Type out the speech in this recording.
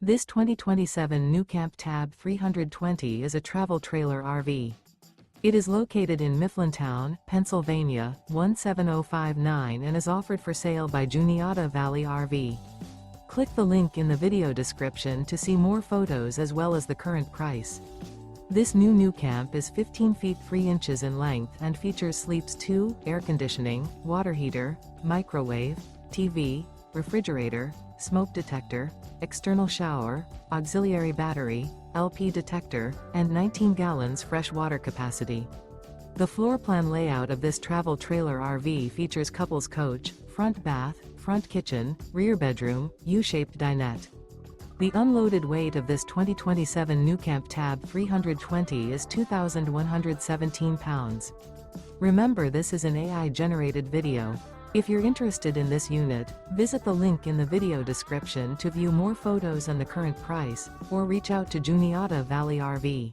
This 2027 NuCamp Tab 320 is a travel trailer RV. It is located in Mifflintown, Pennsylvania, 17059 and is offered for sale by Juniata Valley RV. Click the link in the video description to see more photos as well as the current price. This new NuCamp is 15 feet 3 inches in length and features sleeps 2, air conditioning, water heater, microwave, TV, refrigerator, smoke detector, external shower, auxiliary battery, LP detector, and 19 gallons fresh water capacity. The floor plan layout of this travel trailer RV features couples coach, front bath, front kitchen, rear bedroom, U-shaped dinette. The unloaded weight of this 2027 NuCamp Tab 320 is 2,117 pounds. Remember, this is an AI-generated video. If you're interested in this unit, visit the link in the video description to view more photos and the current price, or reach out to Juniata Valley RV.